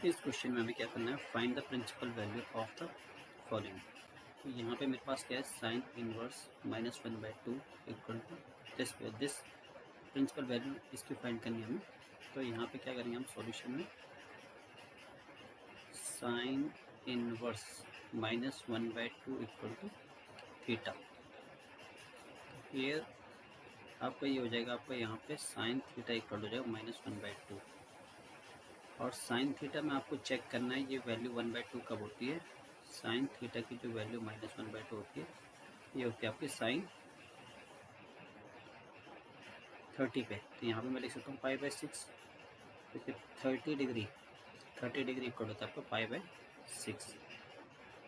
इस क्वेश्चन में हमें क्या करना है, find the principal value of the following. तो यहाँ पे मेरे पास क्या है, sine inverse -1/2 equal to this principal value, इसकी फाइंड करनी है हमें। तो यहाँ पे क्या करेंगे हम सॉल्यूशन में, sine inverse -1/2 equal to theta. फिर आपका ये हो जाएगा, आपका यहाँ पे साइन थीटा इक्वल हो जाएगा -1/2, और साइन थीटा में आपको चेक करना है ये वैल्यू 1/2 कब होती है। साइन थीटा की जो वैल्यू -1/2 होती है, ये होती है आपकी साइन 30 पे। तो यहाँ पे मैं लिख सकता हूँ π/6, क्योंकि 30 डिग्री इक्वल होता है आपका π/6।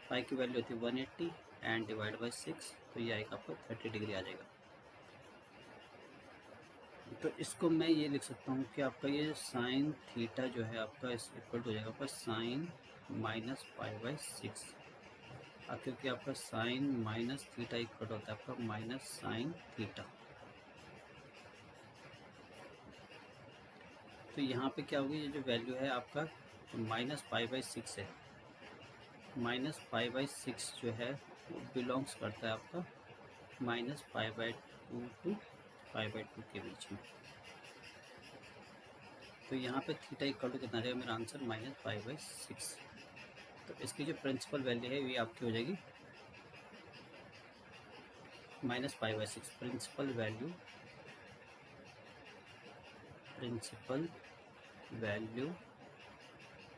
पाई की वैल्यू होती है 180 एंड डिवाइड बाई 6, तो ये आएगा आपको 30 डिग्री आ जाएगा। तो इसको मैं ये लिख सकता हूँ कि आपका ये साइन थीटा जो है आपका इस इक्वल हो जाएगा आपका साइन -π/6, क्योंकि आपका साइन माइनस थीटा इक्वल होता है आपका माइनस साइन थीटा। तो यहाँ पे क्या होगी, ये जो वैल्यू है आपका -π/6 है। -π/6 जो है वो बिलोंग्स करता है आपका -π/2 टू π/2 के बीच में। तो यहाँ पे थीटा इक्वल टू कितना रहेगा, मेरा आंसर -π/6। तो इसकी जो प्रिंसिपल वैल्यू है ये आपकी हो जाएगी -π/6। Principal value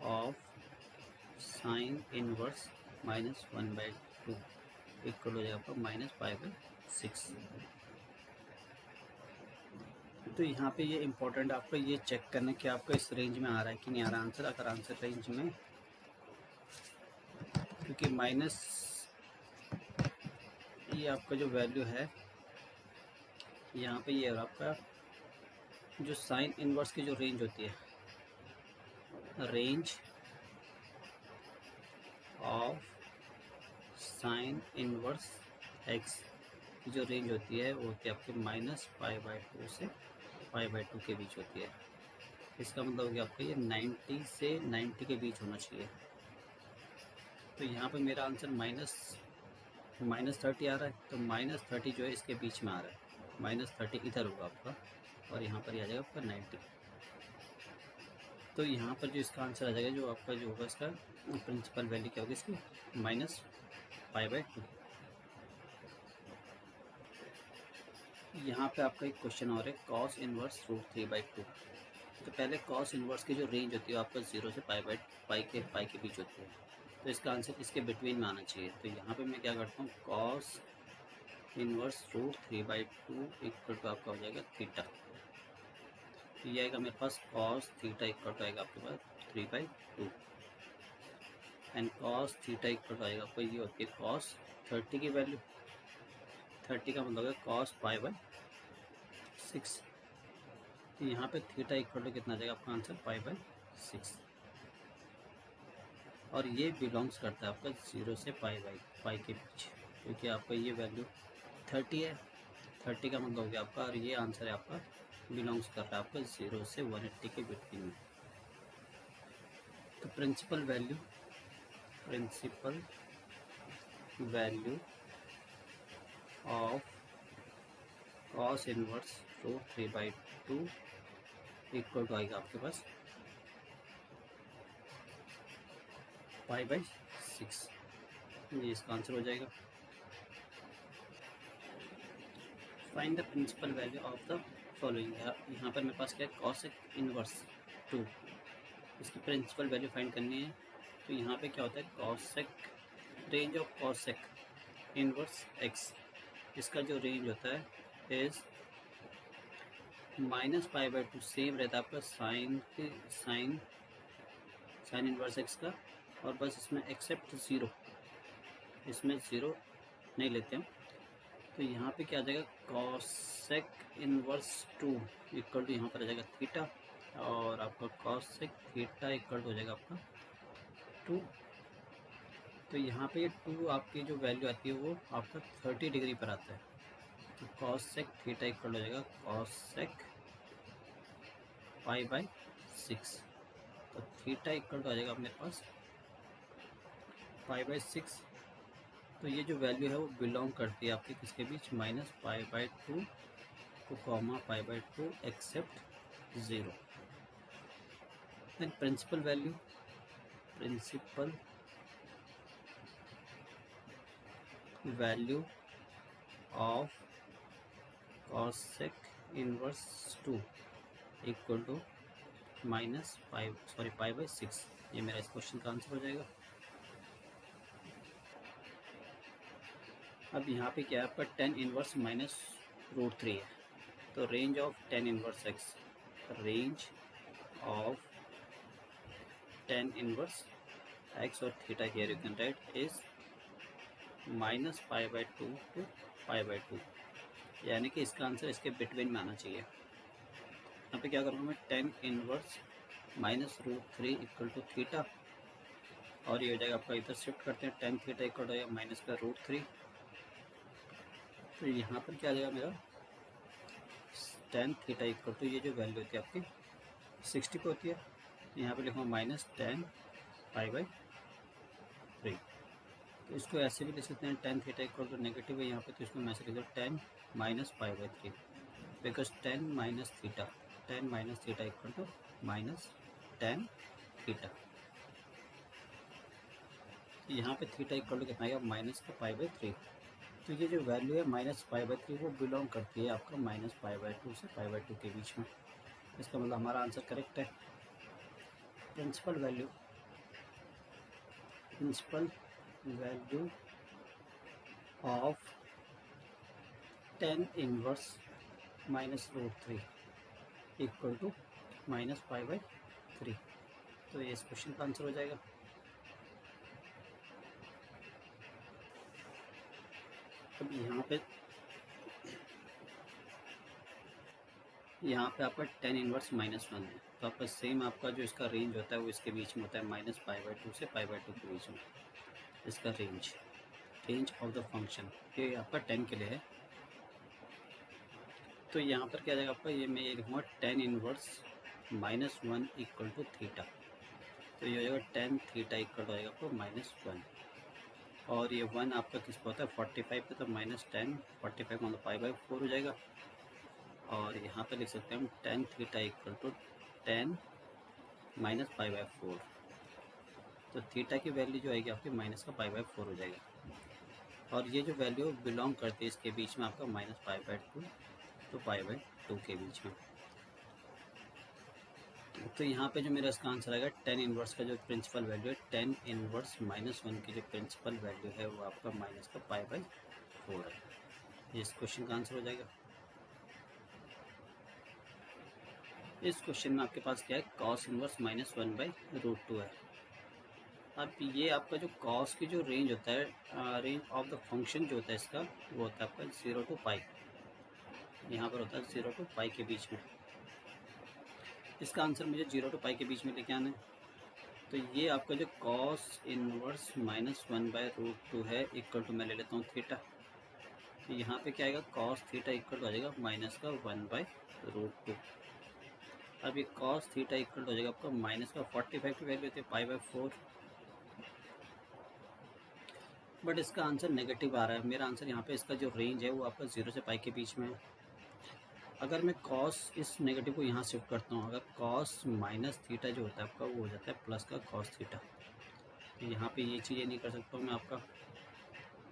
of sine inverse -1/2 equal हो जाएगा आपका -π/6। तो यहाँ पे ये इम्पोर्टेंट आपको ये चेक करना कि आपका इस रेंज में आ रहा है कि नहीं आ रहा आंसर। अगर आंसर रेंज में, क्योंकि माइनस ये आपका जो वैल्यू है यहाँ पे, ये आपका जो साइन इनवर्स की जो रेंज होती है, range of sine inverse x की जो रेंज होती है वो होती है आपके -π/2 से π/2 के बीच होती है। इसका मतलब कि आपका ये 90 से 90 के बीच होना चाहिए। तो यहाँ पे मेरा आंसर -30 आ रहा है, तो -30 जो है इसके बीच में आ रहा है। -30 इधर होगा आपका, और यहाँ पर आ जाएगा आपका 90। तो यहाँ पर जो इसका आंसर आ जाएगा, जो आपका जो होगा इसका प्रिंसिपल वैल्यू क्या होगी इसकी, -π/2। यहाँ पे आपका एक क्वेश्चन और है, cos इनवर्स √3/2। तो पहले cos इनवर्स की जो रेंज होती है आपका 0 से पाई के बीच होती है। तो इसका आंसर इसके बिटवीन में आना चाहिए। तो यहाँ पे मैं क्या करता हूँ, cos इनवर्स √3/2 इक्वल टू आपका हो जाएगा थीटा। तो ये आएगा मेरे पास cos थीटा इक्वल टू आएगा आपके पास 3/2, and cos theta equal to आएगा आपको, ये होती है cos 30 की वैल्यू। 30 का मतलब है cos π/6। तो यहाँ पे थीटा इक्वल टू कितना आ जाएगा आपका आंसर, π/6। और ये बिलोंग्स करता है आपका 0 से पाई के बीच, क्योंकि आपका ये वैल्यू 30 है। 30 का मतलब हो गया आपका, और ये आंसर है आपका बिलोंग्स कर रहा है आपका 0 से 180 के बिटवीन में। तो principal value of cos inverse √3/2 equal to आएगा आपके पास π/6। ये इसका आंसर हो जाएगा। Find the principal value of the following. यहाँ पर मेरे पास क्या है, cos इनवर्स 2, इसकी प्रिंसिपल वैल्यू फाइंड करनी है। तो यहाँ पे क्या होता है, cosec, range of cosec inverse x, इसका जो रेंज होता है इज -π/2, सेम रहता है आपका साइन इनवर्स x का, और बस इसमें एक्सेप्ट 0, इसमें 0 नहीं लेते हम। तो यहाँ पे क्या आ जाएगा, cosec इनवर्स 2 इक्वल टू यहाँ पर आ जाएगा थीटा, और आपका cosec थीटा इक्वल टू हो जाएगा आपका 2। तो यहाँ पे 2 आपकी जो वैल्यू आती है वो आपका 30 डिग्री पर आता है। तो cosec थीटा इक्वल हो जाएगा cosec π/6। तो थीटा इक्वल टू आ जाएगा मेरे पास π/6। तो ये जो वैल्यू है वो बिलोंग करती है आपके किसके बीच, -π/2 to π/2 except 0। Then principal value of cosec inverse 2 equal to π/6। ये मेरा इस क्वेश्चन का आंसर हो जाएगा। अब यहाँ पे क्या है आपका tan इनवर्स -√3 है, तो range of tan inverse x, range of tan inverse x और theta here you can write is -π/2 to π/2, यानी कि इसका आंसर इसके बिटवीन में आना चाहिए। यहाँ पे क्या करूँगा मैं, tan inverse -√3 equal to theta, और ये हो जाएगा आपका, इधर शिफ्ट करते हैं, tan थीटा इक्वल हो जाएगा -√3। तो यहाँ पर क्या आ जाएगा मेरा, tan थीटा इक्वल टू ये जो वैल्यू होती है आपकी 60 पे होती है, यहाँ पे लिखूँगा -tan π/3। तो इसको ऐसे भी लिख सकते हैं, tan theta equal to negative है यहाँ पे, तो इसको मैं ऐसे लिख दूँ tan -π/3, because tan theta equal to tan theta. यहाँ पे थीटा इक्वल टू कितना आएगा, -π/3। तो ये जो वैल्यू है -π/3 वो बिलोंग करती है आपका -π/2 से π/2 के बीच में। इसका मतलब हमारा आंसर करेक्ट है। Principal value of tan inverse -√3 equal to -π/3। तो ये इस क्वेश्चन का आंसर हो जाएगा। अब यहाँ पे आपका tan इनवर्स -1 है, तो आपका सेम आपका जो इसका रेंज होता है वो इसके बीच में होता है, -π/2 से π/2 के बीच में। इसका रेंज ऑफ द फंक्शन ये आपका tan के लिए है। तो यहाँ पर क्या आ जाएगा आपका, ये मैं ये लिखूँगा tan inverse -1 equal to theta. तो ये हो जाएगा tan थीटा इक्वल हो जाएगा आपको -1, और ये 1 आपका किस पे होता है, 45 पे, तो -tan 45 मतलब π/4 हो जाएगा। और यहाँ पे लिख सकते हैं हम tan theta equal to tan -π/4। तो थीटा की वैल्यू जो आएगी आपकी माइनस का π/4 हो जाएगा, और ये जो वैल्यू बिलोंग करती है इसके बीच में आपका -π/2 तो π/2 के बीच में। तो यहाँ पे जो मेरा इसका आंसर आएगा, tan इनवर्स का जो प्रिंसिपल वैल्यू है, tan इनवर्स -1 की जो प्रिंसिपल वैल्यू है वो आपका माइनस का π/4 है। ये इस क्वेश्चन का आंसर हो जाएगा। इस क्वेश्चन में आपके पास क्या है, cos इनवर्स -1/√2 है। अब ये आपका जो cos की जो रेंज होता है, रेंज ऑफ द फंक्शन जो होता है इसका, वो होता है आपका 0 to π। यहाँ पर होता है 0 to π के बीच में। इसका आंसर मुझे 0 to π के बीच में लेके आना है। तो ये आपका जो cos इनवर्स -1/√2 है इक्वल टू, मैं ले लेता हूँ थीटा। यहाँ पे क्या आएगा, cos थीटा इक्वल हो जाएगा -1/√2। अब ये cos थीटा इक्वल हो जाएगा आपका -45 की वैल्यू होती है π/4, बट इसका आंसर नेगेटिव आ रहा है। मेरा आंसर यहाँ पे इसका जो रेंज है वो आपका 0 से π के बीच में है। अगर मैं cos इस नेगेटिव को यहाँ शिफ्ट करता हूँ, अगर cos माइनस थीटा जो होता है आपका वो हो जाता है प्लस का cos थीटा। तो यहाँ पे ये चीज़ें नहीं कर सकता हूँ मैं आपका।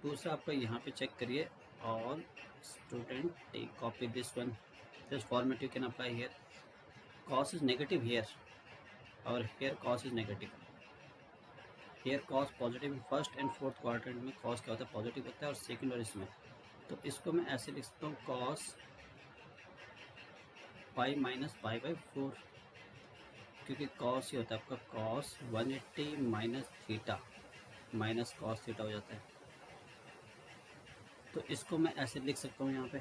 दूसरा आपका यहाँ पे चेक करिए, all student take copy this one, this format you can apply here. cos is negative here, और here cos is negative, here cos positive. First and fourth quadrant में cos क्या होता है, पॉजिटिव होता है, और सेकंड और इसमें। तो इसको मैं ऐसे लिख सकता हूँ, cos π - π/4, क्योंकि cos ये होता है आपका cos 180 minus theta minus cos theta हो जाता है। तो इसको मैं ऐसे लिख सकता हूँ यहाँ पे,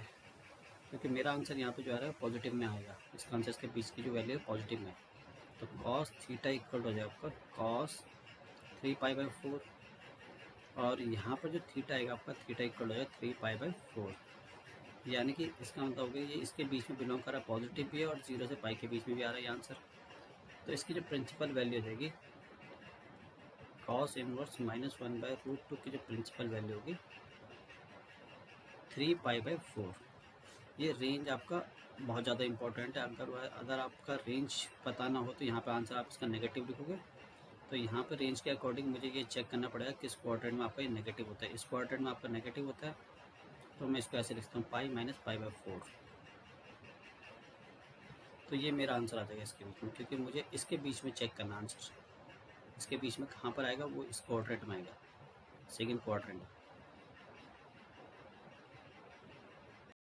क्योंकि मेरा आंसर यहाँ पे जो आ रहा है पॉजिटिव में आएगा। इसका आंसर इसके बीच की जो वैल्यू है पॉजिटिव में, तो cos थीटा इक्वल हो जाएगा आपका cos 3π/4, और यहाँ पर जो थीटा आएगा आपका, थीटा इक्वल हो जाएगा 3π/4, यानी कि इसका मतलब हो गया ये इसके बीच में बिलोंग कर रहा है, पॉजिटिव भी है और 0 से π के बीच में भी आ रहा है ये आंसर। तो इसकी जो प्रिंसिपल वैल्यू हो जाएगी कॉस इनवर्स -1/√2 की जो प्रिंसिपल वैल्यू होगी 3π/4। ये रेंज आपका बहुत ज़्यादा इंपॉर्टेंट है। अगर आपका रेंज पता ना हो तो यहाँ पे आंसर आप इसका नेगेटिव लिखोगे। तो यहाँ पे रेंज के अकॉर्डिंग मुझे ये चेक करना पड़ेगा किस क्वाड्रेंट में आपका ये नेगेटिव होता है। इस क्वाड्रेंट में आपका नेगेटिव होता है तो मैं इसको ऐसे लिखता हूँ π-π/4। तो ये मेरा आंसर आ जाएगा इसके बीच में, क्योंकि मुझे इसके बीच में चेक करना आंसर। इसके बीच में कहाँ पर आएगा, वो इस क्वाड्रेंट में आएगा, सेकेंड क्वाड्रेंट।